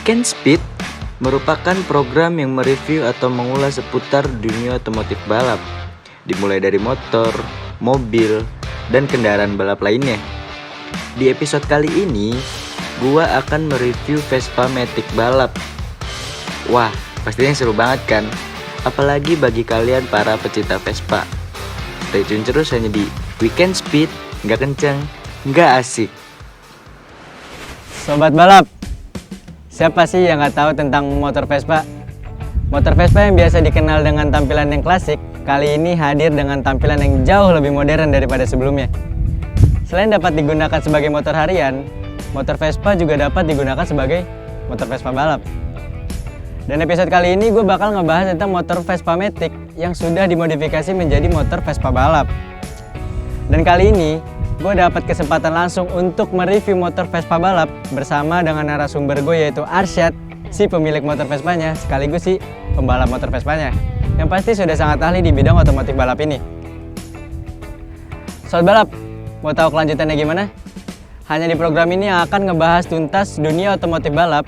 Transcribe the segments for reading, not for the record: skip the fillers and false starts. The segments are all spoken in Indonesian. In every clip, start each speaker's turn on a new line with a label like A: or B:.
A: Weekend Speed merupakan program yang mereview atau mengulas seputar dunia otomotif balap, dimulai dari motor, mobil, dan kendaraan balap lainnya. Di episode kali ini, gua akan mereview Vespa Matic balap. Wah, pastinya seru banget kan? Apalagi bagi kalian para pecinta Vespa. Stay tune terus hanya di Weekend Speed, nggak kenceng, nggak asik.
B: Sobat balap, siapa sih yang nggak tahu tentang motor Vespa? Motor Vespa yang biasa dikenal dengan tampilan yang klasik, kali ini hadir dengan tampilan yang jauh lebih modern daripada sebelumnya. Selain dapat digunakan sebagai motor harian, motor Vespa juga dapat digunakan sebagai motor Vespa balap. Dan episode kali ini gue bakal ngebahas tentang motor Vespa Matic yang sudah dimodifikasi menjadi motor Vespa balap. Dan kali ini, gue dapat kesempatan langsung untuk mereview motor Vespa balap bersama dengan narasumber gue yaitu Arsyad, si pemilik motor Vespanya sekaligus si pembalap motor Vespanya yang pasti sudah sangat ahli di bidang otomotif balap ini. Sobat balap, mau tahu kelanjutannya gimana? Hanya di program ini yang akan ngebahas tuntas dunia otomotif balap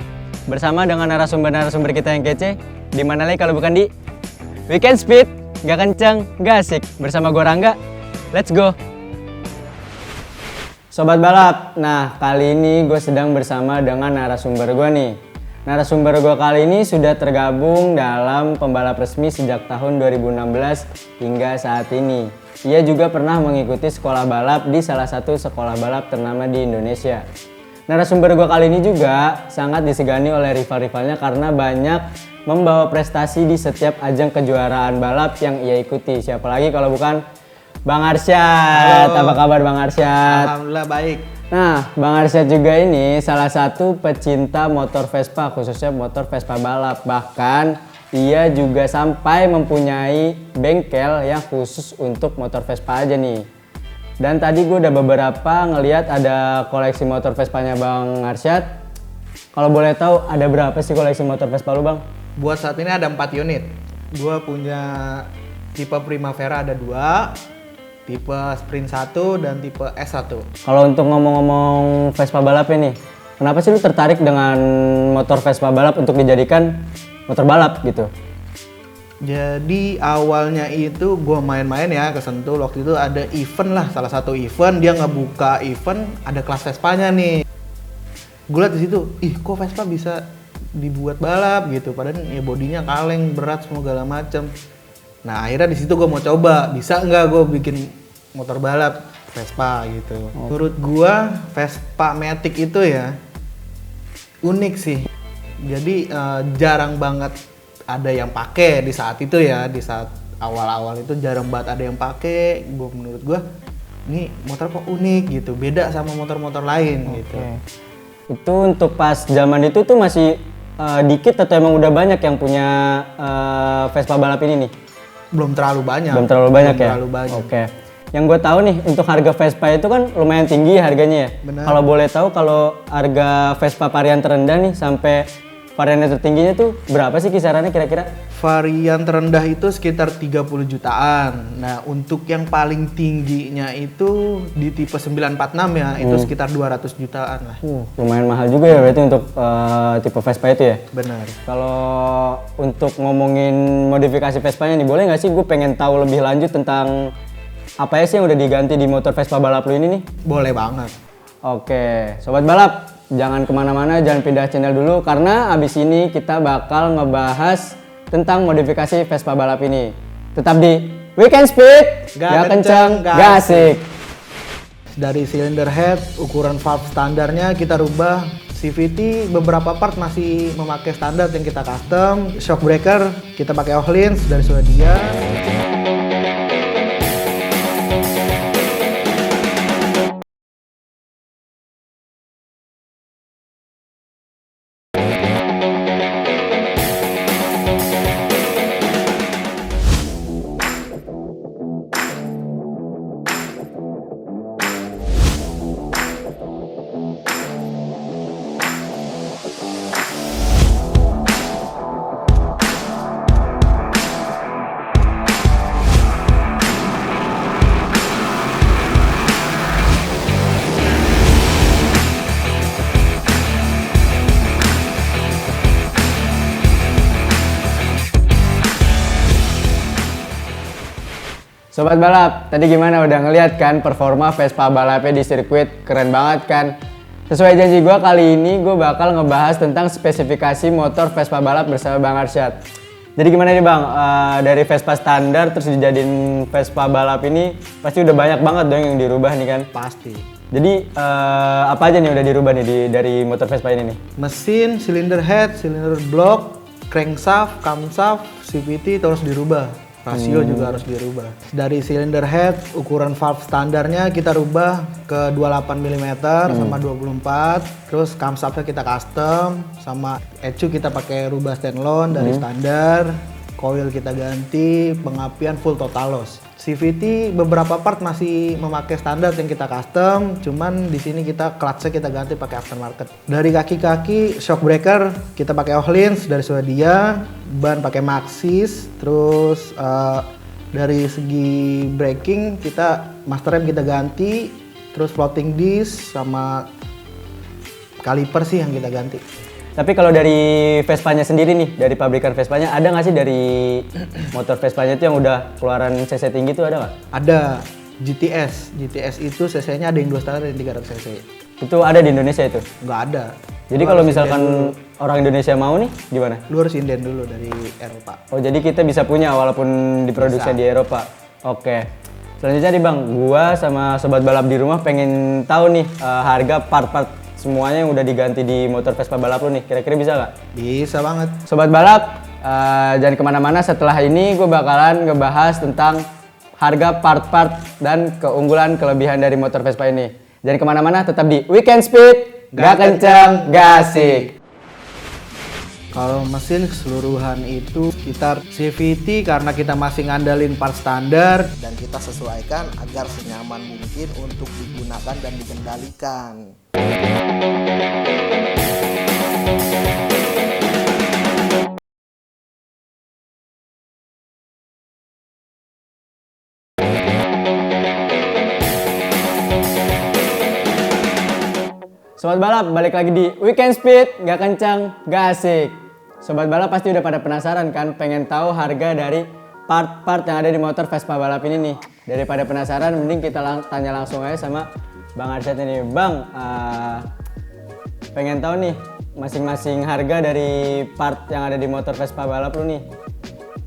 B: bersama dengan narasumber-narasumber kita yang kece. Di mana lagi kalau bukan di Weekend Speed, gak kenceng, gak asik. Bersama gue Rangga, let's go! Sobat balap, nah kali ini gue sedang bersama dengan narasumber gue nih. Narasumber gue kali ini sudah tergabung dalam pembalap resmi sejak tahun 2016 hingga saat ini. Ia juga pernah mengikuti sekolah balap di salah satu sekolah balap ternama di Indonesia. Narasumber gue kali ini juga sangat disegani oleh rival-rivalnya karena banyak membawa prestasi di setiap ajang kejuaraan balap yang ia ikuti. Siapa lagi kalau bukan Bang Arsyad. Halo. Apa kabar Bang Arsyad?
C: Alhamdulillah baik.
B: Nah, Bang Arsyad juga ini salah satu pecinta motor Vespa, khususnya motor Vespa balap. Bahkan ia juga sampai mempunyai bengkel yang khusus untuk motor Vespa aja nih. Dan tadi gue udah beberapa ngeliat ada koleksi motor Vespanya Bang Arsyad. Kalau boleh tahu ada berapa sih koleksi motor Vespa lu Bang?
C: Buat saat ini ada 4 unit. Gue punya tipe Primavera ada 2. Tipe Sprint 1 dan tipe S1.
B: Kalau untuk ngomong-ngomong Vespa balap ini, kenapa sih lu tertarik dengan motor Vespa balap untuk dijadikan motor balap gitu?
C: Jadi awalnya itu gue main-main ya ke Sentul. Waktu itu ada event lah, salah satu event dia ngebuka event ada kelas Vespanya nih. Gue liat di situ, ih kok Vespa bisa dibuat balap gitu. Padahal ya bodinya kaleng, berat semua segala macem. Nah akhirnya di situ gue mau coba, bisa nggak gue bikin motor balap Vespa gitu. Menurut gue Vespa Matic itu ya unik sih. Jadi jarang banget ada yang pakai di saat itu ya, di saat awal-awal itu jarang banget ada yang pakai. Menurut gue ini motor kok unik gitu, beda sama motor-motor lain gitu.
B: Itu untuk pas zaman itu tuh masih dikit atau emang udah banyak yang punya Vespa balap ini nih?
C: Belum terlalu banyak.
B: Belum terlalu banyak ya?
C: Terlalu banyak.
B: Oke. Yang gue tahu nih untuk harga Vespa itu kan lumayan tinggi harganya ya.
C: Benar.
B: Kalau boleh tahu kalau harga Vespa varian terendah nih sampai varian tertingginya tuh berapa sih kisarannya kira-kira?
C: Varian terendah itu sekitar 30 jutaan. Nah, untuk yang paling tingginya itu di tipe 946 ya, itu sekitar 200 jutaan lah.
B: Lumayan mahal juga ya berarti untuk tipe Vespa itu ya?
C: Benar.
B: Kalau untuk ngomongin modifikasi Vespanya nih, boleh nggak sih gue pengen tahu lebih lanjut tentang apa ya sih yang udah diganti di motor Vespa balap lu ini nih?
C: Boleh banget.
B: Oke, sobat balap, jangan kemana-mana, jangan pindah channel dulu karena abis ini kita bakal ngebahas tentang modifikasi Vespa balap ini. Tetap di Weekend Speed, gak kenceng, gak asik.
C: Dari cylinder head, ukuran valve standarnya kita rubah. CVT beberapa part masih memakai standar yang kita custom. Shock breaker kita pakai Ohlins dari Swedia.
B: Sobat balap, tadi gimana udah ngeliat kan performa Vespa balapnya di sirkuit? Keren banget kan? Sesuai janji gue kali ini gue bakal ngebahas tentang spesifikasi motor Vespa balap bersama Bang Arsyad. Jadi gimana nih Bang, dari Vespa standar terus dijadiin Vespa balap ini pasti udah banyak banget dong yang dirubah nih kan?
C: Pasti.
B: Jadi apa aja nih udah dirubah nih dari motor Vespa ini nih?
C: Mesin, cylinder head, cylinder block, crankshaft, camshaft, CVT terus dirubah. Rasio juga harus dirubah. Dari cylinder head, ukuran valve standarnya kita rubah ke 28 mm sama 24. Terus camshaftnya kita custom, sama ECU kita pakai rubah standalone dari standar. Coil kita ganti, pengapian full total loss. CVT beberapa part masih memakai standar yang kita custom, cuman di sini kita clutch-nya kita ganti pakai aftermarket. Dari kaki-kaki shock breaker kita pakai Ohlins dari Swedia, ban pakai Maxxis, terus dari segi braking kita master rem kita ganti, terus floating disc sama kaliper sih yang kita ganti.
B: Tapi kalau dari Vespanya sendiri nih, dari pabrikan Vespanya, ada nggak sih dari motor Vespanya itu yang udah keluaran cc tinggi itu ada nggak?
C: Ada GTS. GTS itu cc-nya ada yang 2,5 dan 300 cc.
B: Itu ada di Indonesia itu?
C: Nggak ada.
B: Jadi kalau misalkan orang Indonesia mau nih, gimana?
C: Lu harus inden dulu dari Eropa.
B: Oh jadi kita bisa punya walaupun diproduksi di Eropa? Oke. Selanjutnya nih Bang, gua sama sobat balap di rumah pengen tahu nih harga part-part semuanya yang udah diganti di motor Vespa balap lu nih, kira-kira bisa nggak?
C: Bisa banget.
B: Sobat balap, jangan kemana-mana, setelah ini gue bakalan ngebahas tentang harga part-part dan keunggulan kelebihan dari motor Vespa ini. Jangan kemana-mana, tetap di Weekend Speed, gak kenceng, gak asik.
C: Kalau mesin keseluruhan itu sekitar CVT karena kita masih ngandalin part standar
D: dan kita sesuaikan agar senyaman mungkin untuk digunakan dan dikendalikan.
B: Sobat balap, balik lagi di Weekend Speed, gak kencang, gak asik. Sobat balap pasti udah pada penasaran kan, pengen tahu harga dari part-part yang ada di motor Vespa balap ini nih. Daripada penasaran, mending kita tanya langsung aja sama Bang Arsyad ini. Bang, pengen tahu nih masing-masing harga dari part yang ada di motor Vespa balap lu nih.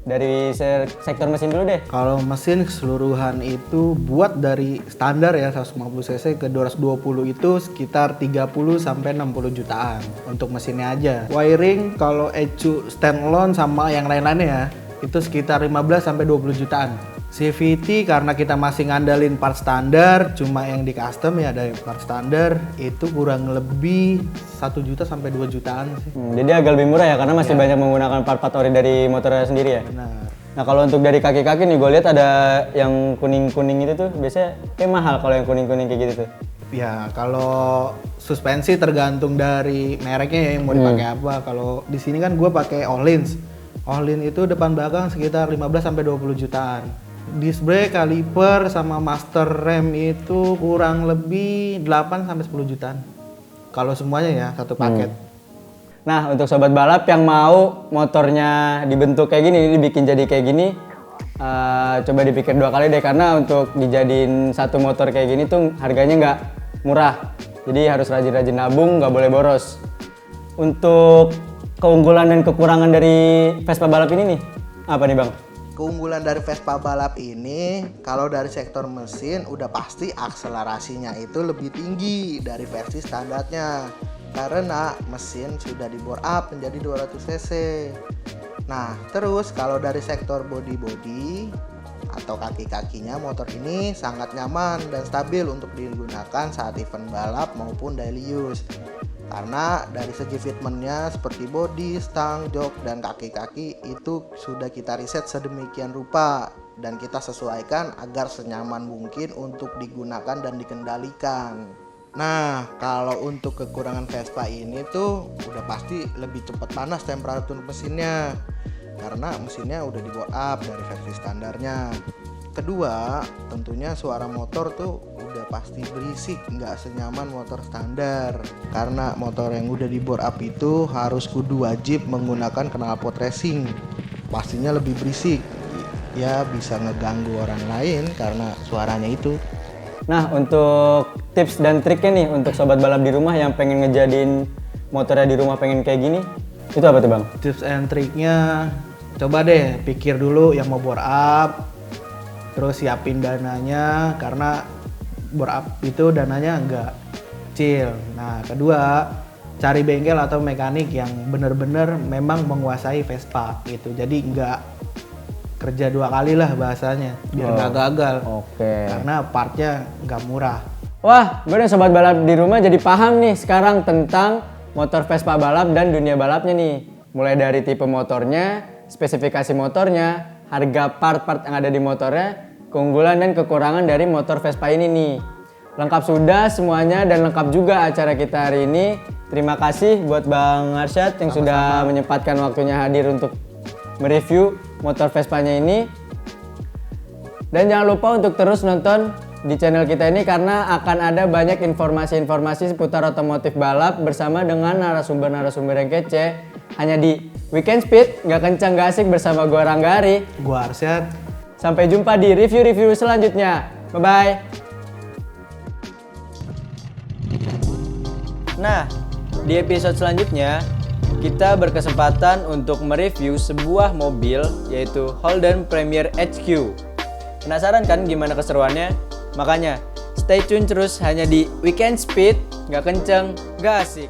B: Dari sektor mesin dulu deh.
C: Kalau mesin keseluruhan itu buat dari standar ya 150 cc ke 220 itu sekitar 30 sampai 60 jutaan untuk mesinnya aja. Wiring kalau ECU standalone sama yang lain-lainnya ya itu sekitar 15 sampai 20 jutaan. CVT karena kita masih ngandalin part standar, cuma yang di custom ya dari part standar itu kurang lebih 1 juta sampai 2 jutaan sih.
B: Jadi agak lebih murah ya karena masih banyak menggunakan part-part ori dari motornya sendiri ya.
C: Benar.
B: Nah kalau untuk dari kaki-kaki nih gue lihat ada yang kuning-kuning itu tuh biasanya kayak mahal kalau yang kuning-kuning kayak gitu tuh.
C: Ya kalau suspensi tergantung dari mereknya ya yang mau dipakai apa. Kalau di sini kan gue pakai Ohlins. Ohlins itu depan belakang sekitar 15 sampai 20 jutaan. Disc brake, kaliper sama master rem itu kurang lebih 8 sampai 10 jutaan. Kalau semuanya ya satu paket.
B: Nah untuk sobat balap yang mau motornya dibentuk kayak gini, dibikin jadi kayak gini, coba dipikir 2 kali deh karena untuk dijadiin satu motor kayak gini tuh harganya nggak murah. Jadi harus rajin-rajin nabung, nggak boleh boros. Untuk keunggulan dan kekurangan dari Vespa balap ini nih, apa nih Bang?
D: Keunggulan dari Vespa balap ini, kalau dari sektor mesin udah pasti akselerasinya itu lebih tinggi dari versi standarnya karena mesin sudah di bore up menjadi 200 cc. Nah, terus kalau dari sektor body atau kaki-kakinya motor ini sangat nyaman dan stabil untuk digunakan saat event balap maupun daily use. Karena dari segi fitmentnya seperti bodi, stang, jok, dan kaki-kaki itu sudah kita riset sedemikian rupa dan kita sesuaikan agar senyaman mungkin untuk digunakan dan dikendalikan. Nah, kalau untuk kekurangan Vespa ini tuh udah pasti lebih cepat panas temperatur mesinnya karena mesinnya udah di bore up dari versi standarnya. Kedua, tentunya suara motor tuh udah pasti berisik, nggak senyaman motor standar. Karena motor yang udah di bore up itu harus kudu wajib menggunakan knalpot racing. Pastinya lebih berisik. ya bisa ngeganggu orang lain karena suaranya itu.
B: Nah, untuk tips dan triknya nih untuk sobat balap di rumah yang pengen ngejadiin motornya di rumah pengen kayak gini, itu apa tuh Bang?
C: Tips and triknya, coba deh pikir dulu yang mau bore up, terus siapin dananya karena bore up itu dananya nggak kecil. Nah, kedua, cari bengkel atau mekanik yang bener-bener memang menguasai Vespa gitu. Jadi nggak kerja 2 kali lah bahasanya, biar nggak gagal.
B: Oke.
C: Karena partnya nggak murah.
B: Wah, gue dan sobat balap di rumah jadi paham nih sekarang tentang motor Vespa balap dan dunia balapnya nih. Mulai dari tipe motornya, spesifikasi motornya, harga part-part yang ada di motornya, keunggulan dan kekurangan dari motor Vespa ini nih. Lengkap sudah semuanya dan lengkap juga acara kita hari ini. Terima kasih buat Bang Arsyad yang sudah menyempatkan waktunya hadir untuk mereview motor Vespanya ini. Dan jangan lupa untuk terus nonton di channel kita ini karena akan ada banyak informasi-informasi seputar otomotif balap bersama dengan narasumber-narasumber yang kece. Hanya di Weekend Speed, nggak kencang nggak asik bersama gua Ranggari.
C: Gua Arsyad.
B: Sampai jumpa di review-review selanjutnya. Bye-bye. Nah, di episode selanjutnya kita berkesempatan untuk mereview sebuah mobil yaitu Holden Premier HQ. Penasaran kan gimana keseruannya? Makanya stay tune terus hanya di Weekend Speed, nggak kenceng, nggak asik.